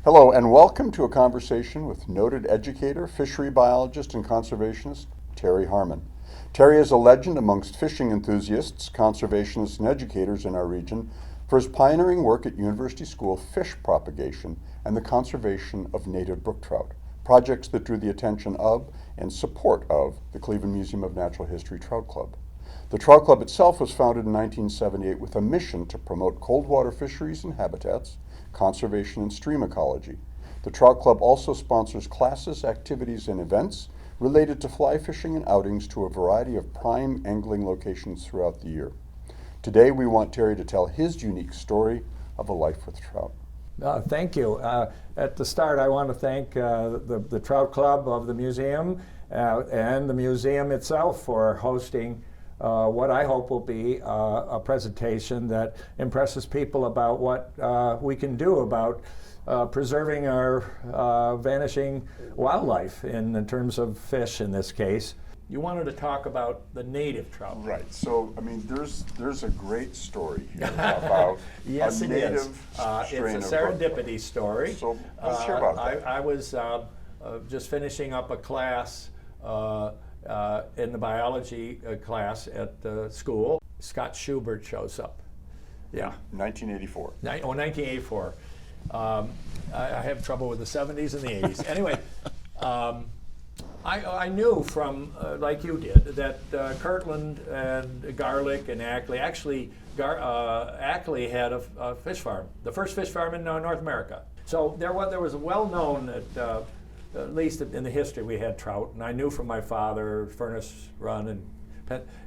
Hello, and welcome to a conversation with noted educator, fishery biologist, and conservationist Terry Harmon. Terry is a legend amongst fishing enthusiasts, conservationists, and educators in our region for his pioneering work at University School fish propagation and the conservation of native brook trout, projects that drew the attention of and support of the Cleveland Museum of Natural History Trout Club. The Trout Club itself was founded in 1978 with a mission to promote cold water fisheries and habitats, conservation, and stream ecology. The Trout Club also sponsors classes, activities, and events related to fly fishing and outings to a variety of prime angling locations throughout the year. Today, we want Terry to tell his unique story of a life with trout. Thank you. At the start, I want to thank the Trout Club of the museum and the museum itself for hosting what I hope will be a presentation that impresses people about what we can do about preserving our vanishing wildlife in terms of fish in this case. You wanted to talk about the native trout. Right. So, I mean, there's a great story here about yes, a it native is. strain It's of a brook serendipity story. So let's hear about that. I was just finishing up a class in the biology class at the school. Scott Schubert shows up. Yeah. 1984. 1984. I have trouble with the 70s and the 80s. Anyway, I knew from, like you did, that Kirtland and Garlick and Ackley, actually Ackley had a fish farm, the first fish farm in North America. So there was a well-known, at least in the history, we had trout, and I knew from my father, Furnace Run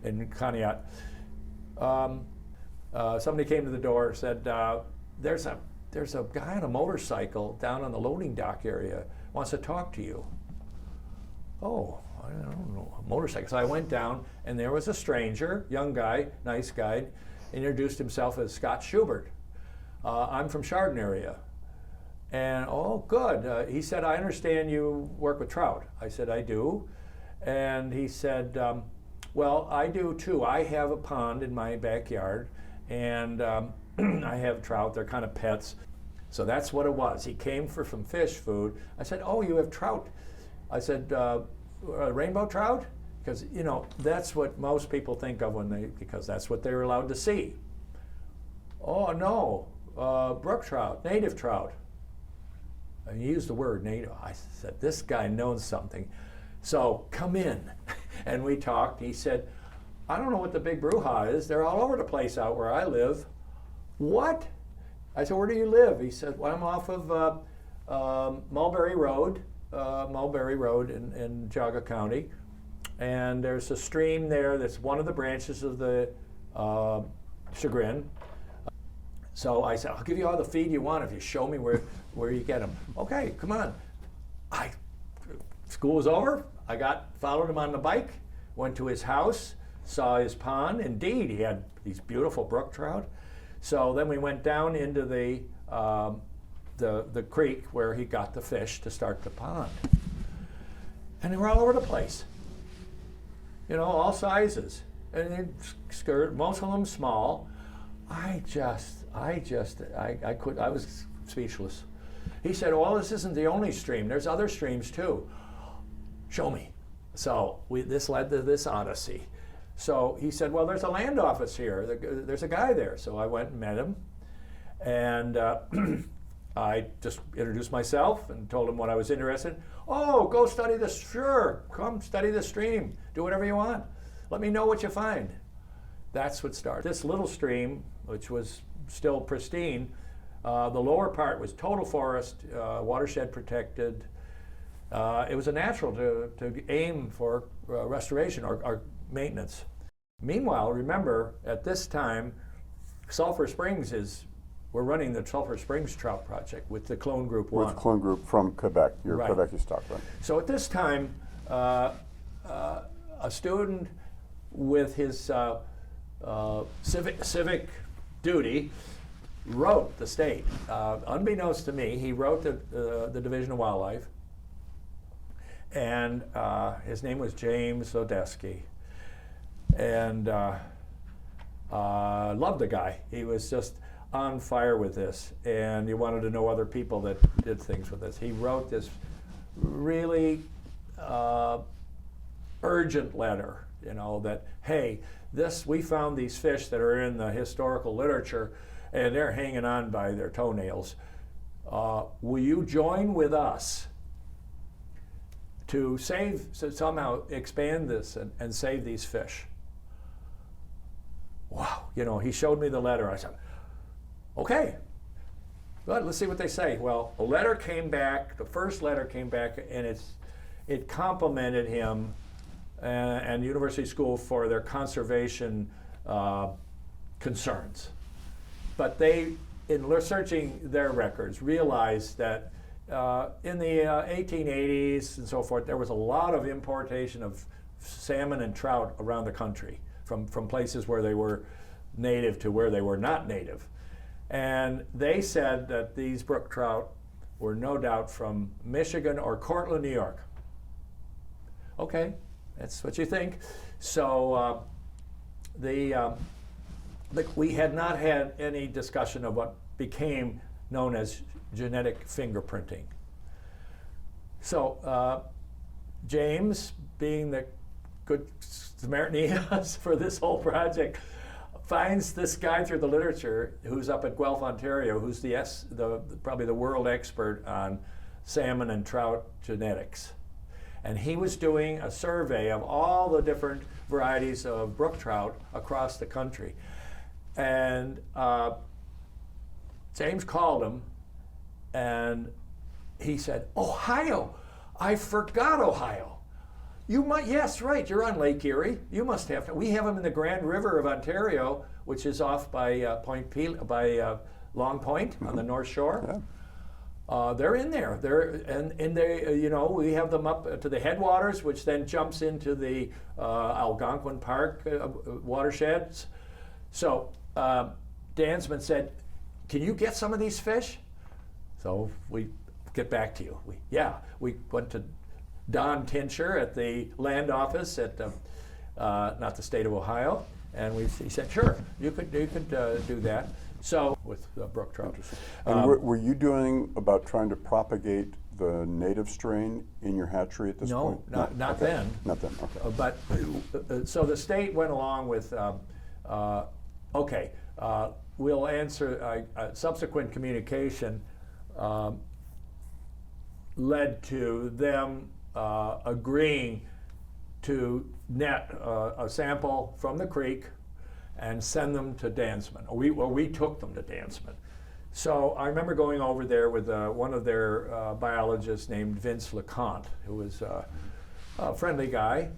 and Conneaut. Somebody came to the door and said, there's a guy on a motorcycle down on the loading dock area, wants to talk to you. Oh, I don't know, a motorcycle. So I went down, and there was a stranger, young guy, nice guy, introduced himself as Scott Schubert. I'm from Chardon area. And, oh, good. He said, I understand you work with trout. I said, I do. And he said, well, I do too. I have a pond in my backyard, and I have trout. They're kind of pets. So that's what it was. He came for some fish food. I said, oh, you have trout. I said, rainbow trout? Because, you know, that's what most people think of because that's what they're allowed to see. Oh, no, brook trout, native trout. And he used the word native. I said, this guy knows something. So come in. And we talked. He said, I don't know what the big brouhaha is. They're all over the place out where I live. What? I said, where do you live? He said, well, I'm off of Mulberry Road in Geauga County. And there's a stream there that's one of the branches of the Chagrin. So I said, I'll give you all the feed you want if you show me where you get them. Okay, come on. School was over. I followed him on the bike, went to his house, saw his pond. Indeed, he had these beautiful brook trout. So then we went down into the creek where he got the fish to start the pond. And they were all over the place. You know, all sizes. And most of them small. I was speechless. He said, well, this isn't the only stream. There's other streams too. Show me. So this led to this odyssey. So he said, well, there's a land office here. There's a guy there. So I went and met him. And I just introduced myself and told him what I was interested in. Oh, go study this. Sure, come study the stream. Do whatever you want. Let me know what you find. That's what started. This little stream, which was still pristine, the lower part was total forest, watershed protected. It was a natural to aim for restoration or maintenance. Meanwhile, remember, at this time, Sulphur Springs we're running the Sulphur Springs Trout Project with the Clone Group 1. With Clone Group from Quebec, your Right. Quebec stock, right? So at this time, a student with his civic duty wrote the state. Unbeknownst to me, he wrote the Division of Wildlife, and his name was James Odeski. And loved the guy. He was just on fire with this, and he wanted to know other people that did things with this. He wrote this really urgent letter, that, hey, we found these fish that are in the historical literature, and they're hanging on by their toenails. Will you join with us to somehow expand this and save these fish? Wow, he showed me the letter. I said, okay, good, let's see what they say. Well, a letter came back, the first letter came back, and it complimented him and University School for their conservation concerns. But they, in researching their records, realized that in the 1880s and so forth, there was a lot of importation of salmon and trout around the country from places where they were native to where they were not native. And they said that these brook trout were no doubt from Michigan or Cortland, New York. Okay, that's what you think. So we had not had any discussion of what became known as genetic fingerprinting. So James, being the good Samaritan he is for this whole project, finds this guy through the literature who's up at Guelph, Ontario, who's probably the world expert on salmon and trout genetics. And he was doing a survey of all the different varieties of brook trout across the country. And James called him, and he said, Ohio, I forgot Ohio. Yes, right, you're on Lake Erie. You must have, we have them in the Grand River of Ontario, which is off by Long Point on the North Shore. Yeah. They're in there. And they, we have them up to the headwaters, which then jumps into the Algonquin Park watersheds. So Dansman said, can you get some of these fish? So we get back to you. We went to Don Tincher at the land office at not the state of Ohio, and he said, sure, you could do that. So with brook trout. And were you doing about trying to propagate the native strain in your hatchery at this point? No, not then. Not then. Okay. But so the state went along with, we'll answer. Subsequent communication led to them agreeing to net a sample from the creek and send them to Dansman. We took them to Dansman. So I remember going over there with one of their biologists named Vince LeConte, who was a friendly guy,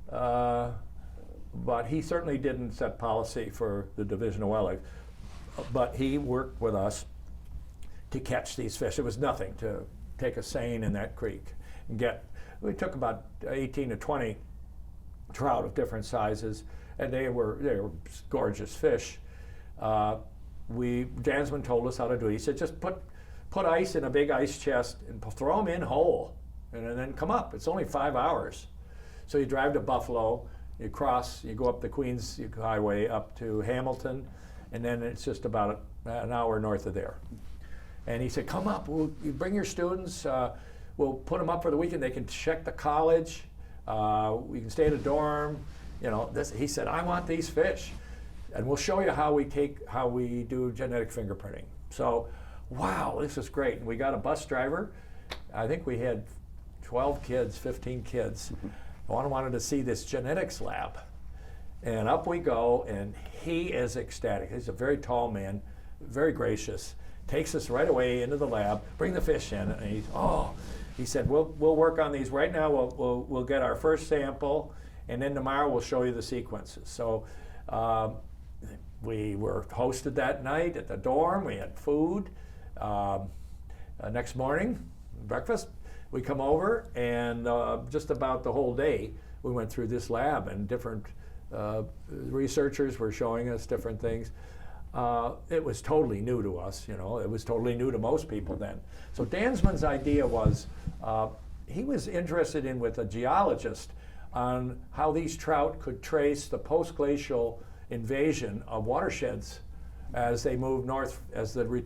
but he certainly didn't set policy for the Division of Wildlife. But he worked with us to catch these fish. It was nothing to take a seine in that creek and we took about 18 to 20 trout of different sizes, and they were gorgeous fish. Dansman told us how to do it. He said, just put ice in a big ice chest and throw them in whole, and then come up. It's only 5 hours. So you drive to Buffalo, you go up the Queens Highway up to Hamilton, and then it's just about an hour north of there. And he said, come up, you bring your students, we'll put them up for the weekend. They can check the college, we can stay at a dorm. He said, I want these fish. And we'll show you how we do genetic fingerprinting. So, wow, this is great. And we got a bus driver. I think we had 12 kids, 15 kids. Wanted to see this genetics lab. And up we go, and he is ecstatic. He's a very tall man, very gracious. Takes us right away into the lab, bring the fish in, and he said, we'll work on these right now. We'll get our first sample, and then tomorrow we'll show you the sequences. So we were hosted that night at the dorm. We had food. Next morning, breakfast, we come over, and just about the whole day we went through this lab, and different researchers were showing us different things. It was totally new to us, it was totally new to most people then. So Dansman's idea was, he was interested with a geologist on how these trout could trace the post-glacial invasion of watersheds as they move north, as the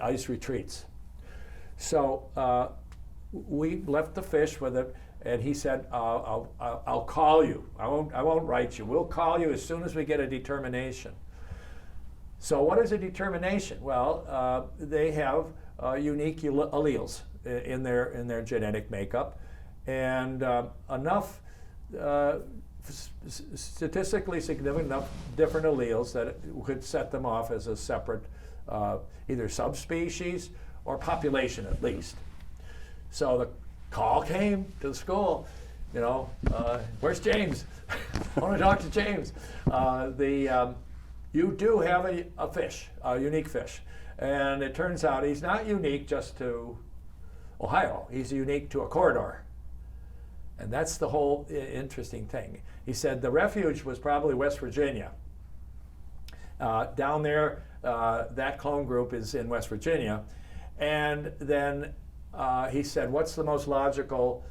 ice retreats. So we left the fish with it, and he said, I'll call you. I won't write you. We'll call you as soon as we get a determination. So what is a determination? Well, they have unique alleles in their genetic makeup, and enough statistically significant enough different alleles that it could set them off as a separate either subspecies or population at least. So the call came to the school, where's James? I want to talk to James. You do have a fish, a unique fish. And it turns out he's not unique just to Ohio. He's unique to a corridor. And that's the whole interesting thing. He said the refuge was probably West Virginia. Down there, that clone group is in West Virginia. And then he said, what's the most logical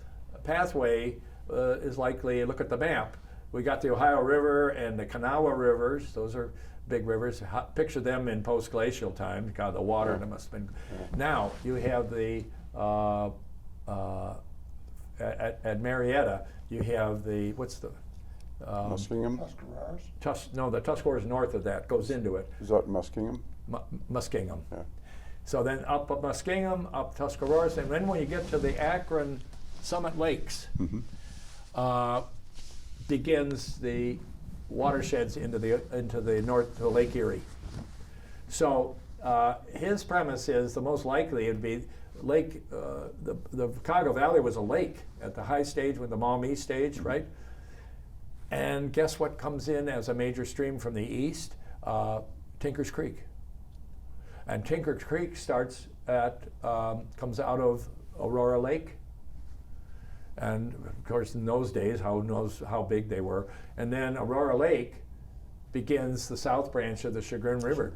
pathway is likely, look at the map. We got the Ohio River and the Kanawha rivers. Those are big rivers. Picture them in post-glacial time. God, the water that must have been. Now you have the at Marietta. You have the what's the Muskingum? the Tuscarora is north of that. Goes into it. Is that Muskingum? Muskingum. Yeah. So then up Muskingum, up Tuscarora, and then when you get to the Akron Summit Lakes, begins the watersheds into the north to Lake Erie. So his premise is the most likely it'd be Lake. The Chicago Valley was a lake at the high stage with the Maumee stage, right? And guess what comes in as a major stream from the east? Tinker's Creek. And Tinker's Creek starts comes out of Aurora Lake. And of course, in those days, who knows how big they were. And then Aurora Lake begins the south branch of the Chagrin River.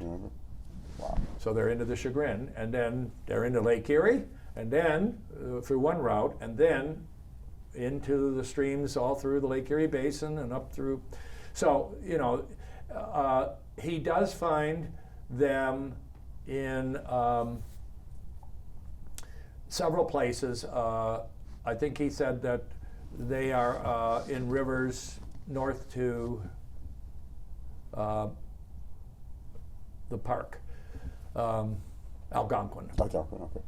Wow. So they're into the Chagrin, and then they're into Lake Erie, and then through one route, and then into the streams all through the Lake Erie Basin and up through. So, he does find them in several places. I think he said that they are in rivers north to the park, Algonquin. Algonquin, okay.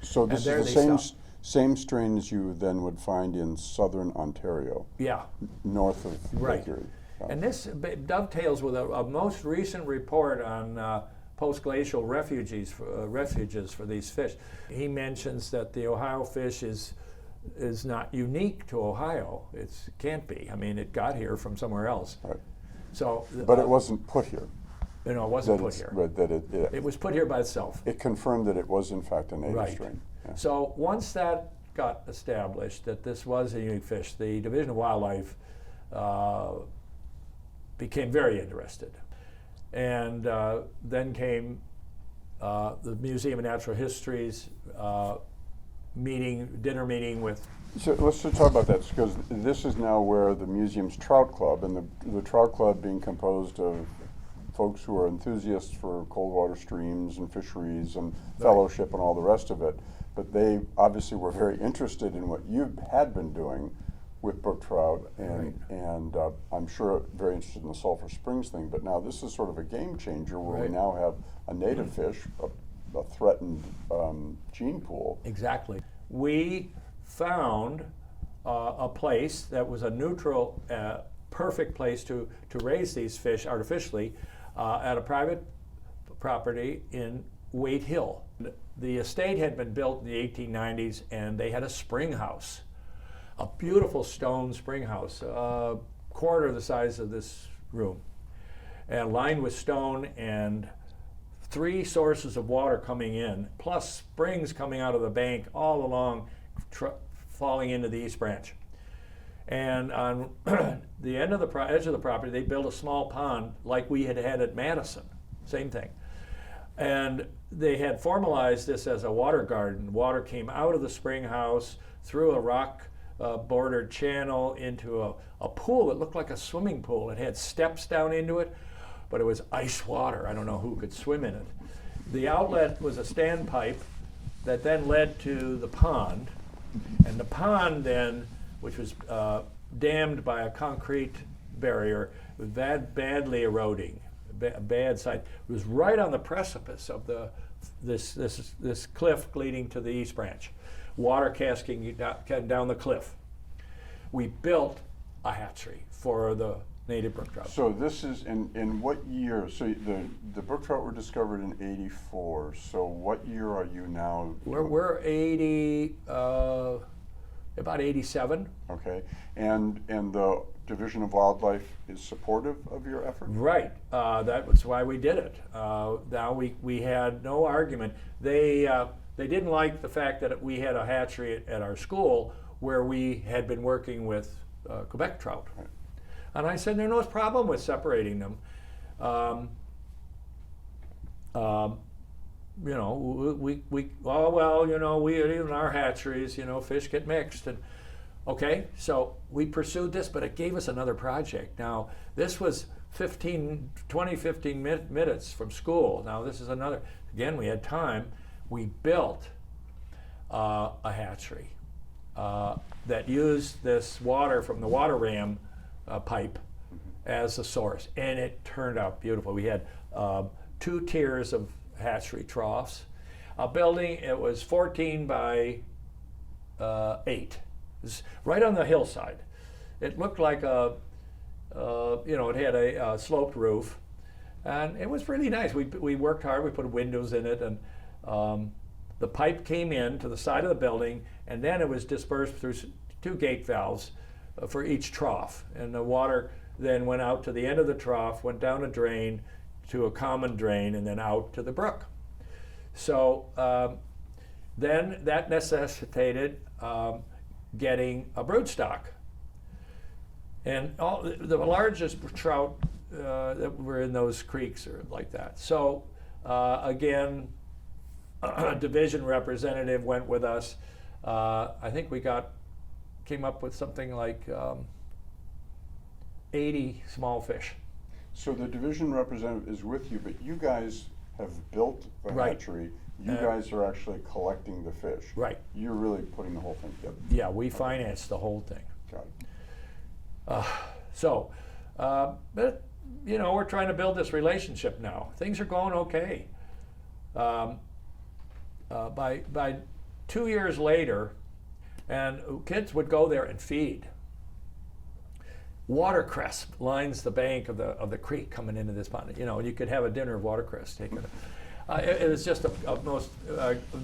So this And is the same strain as you then would find in southern Ontario. Yeah. North of Right. Lake Erie. Yeah. And this dovetails with a most recent report on post-glacial refuges for these fish. He mentions that the Ohio fish is not unique to Ohio. It can't be. I mean, it got here from somewhere else. Right. So, But it wasn't put here. it wasn't put here. Right, It was put here by itself. It confirmed that it was in fact a native Right. strain. Yeah. So once that got established that this was a unique fish, the Division of Wildlife became very interested. And then came the Museum of Natural History's dinner meeting with. So let's just talk about that, because this is now where the museum's trout club, and the trout club being composed of folks who are enthusiasts for cold water streams and fisheries and fellowship and all the rest of it. But they obviously were very interested in what you had been doing with brook trout, and I'm sure very interested in the Sulphur Springs thing. But now this is sort of a game changer where we now have a native fish, a threatened gene pool. Exactly. We found a place that was a neutral, perfect place to raise these fish artificially at a private property in Waite Hill. The estate had been built in the 1890s, and they had a spring house, a beautiful stone spring house, a quarter the size of this room, and lined with stone, and 3 sources of water coming in, plus springs coming out of the bank all along, falling into the East Branch. And on the end of the edge of the property, they built a small pond like we had at Madison, same thing. And they had formalized this as a water garden. Water came out of the spring house through a rock bordered channel into a pool that looked like a swimming pool. It had steps down into it but it was ice water. I don't know who could swim in it. The outlet was a standpipe that then led to the pond, and the pond then, which was dammed by a concrete barrier, was badly eroding, bad site. It was right on the precipice of this cliff leading to the East Branch, water cascading down the cliff. We built a hatchery for the native brook trout. So this is in what year? So the brook trout were discovered in '84. So what year are you now? We're 80, about 87. Okay, and the Division of Wildlife is supportive of your effort? Right. That was why we did it. Now we had no argument. They didn't like the fact that we had a hatchery at our school where we had been working with Quebec trout. Right. And I said, there's no problem with separating them. You know, we in our hatcheries, fish get mixed. And okay, so we pursued this, but it gave us another project. Now, this was 15 minutes from school. Now, this is another, again, we had time. We built a hatchery that used this water from the water ram pipe as a source, and it turned out beautiful. We had 2 tiers of hatchery troughs. A building, it was 14 by 8. It was right on the hillside. It looked like it had a sloped roof, and it was really nice. We worked hard. We put windows in it, and the pipe came in to the side of the building, and then it was dispersed through 2 gate valves for each trough, and the water then went out to the end of the trough, went down a drain to a common drain, and then out to the brook. So then that necessitated getting a broodstock. And the largest trout that were in those creeks are like that. So again, a division representative went with us. I think we came up with something like 80 small fish. So the division representative is with you, but you guys have built the Right. hatchery. You guys are actually collecting the fish. Right. You're really putting the whole thing together. Yeah, we financed the whole thing. Got it. But we're trying to build this relationship now. Things are going okay. By 2 years later, and kids would go there and feed. Watercress lines the bank of the creek coming into this pond. You could have a dinner of watercress taken. It was just a most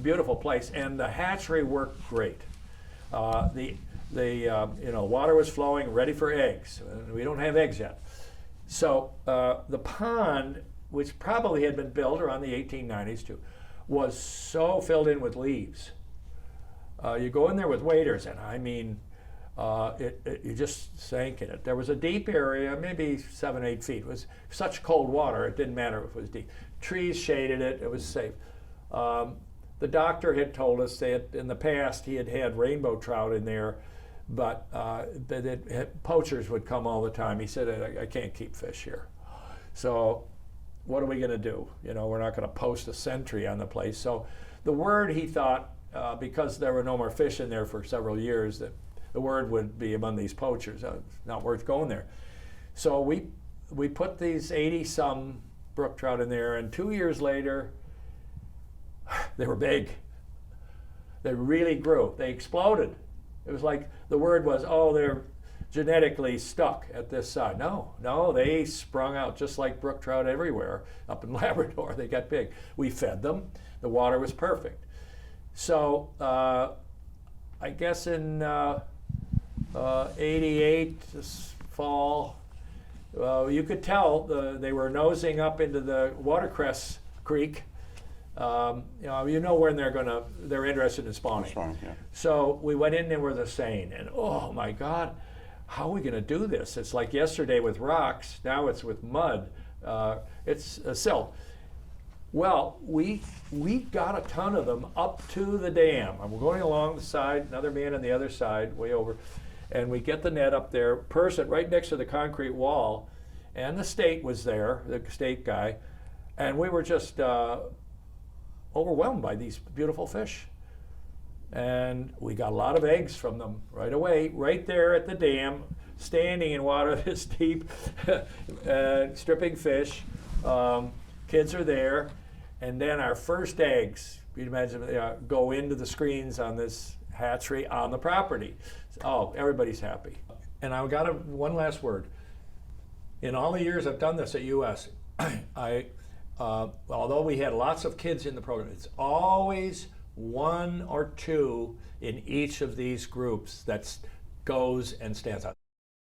beautiful place, and the hatchery worked great. The water was flowing, ready for eggs. We don't have eggs yet. So the pond, which probably had been built around the 1890s too, was so filled in with leaves. You go in there with waders, and I mean, you just sank in it. There was a deep area, maybe 7, 8 feet. It was such cold water, it didn't matter if it was deep. Trees shaded it, it was safe. The doctor had told us that in the past he had had rainbow trout in there, but poachers would come all the time. He said, I can't keep fish here. So what are we going to do? We're not going to post a sentry on the place. So the word, he thought, because there were no more fish in there for several years, that the word would be among these poachers. It's not worth going there. So we put these 80-some brook trout in there, and 2 years later, they were big. They really grew. They exploded. It was like the word was, they're genetically stuck at this side. No, they sprung out just like brook trout everywhere up in Labrador. They got big. We fed them. The water was perfect. So I guess in 88, this fall, you could tell they were nosing up into the watercress creek. When they're interested in spawning. That's fine, yeah. So we went in there with a seine, and oh my God, how are we going to do this? It's like yesterday with rocks, now it's with mud. It's a silt. Well, we got a ton of them up to the dam. I'm going along the side, another man on the other side, way over, and we get the net up there, purse it right next to the concrete wall, and the state was there, the state guy, and we were just overwhelmed by these beautiful fish. And we got a lot of eggs from them right away, right there at the dam, standing in water this deep, stripping fish. Kids are there, and then our first eggs, you'd imagine, go into the screens on this hatchery on the property. Oh, everybody's happy. And I got one last word. In all the years I've done this at US, although we had lots of kids in the program, it's always one or two in each of these groups that goes and stands out.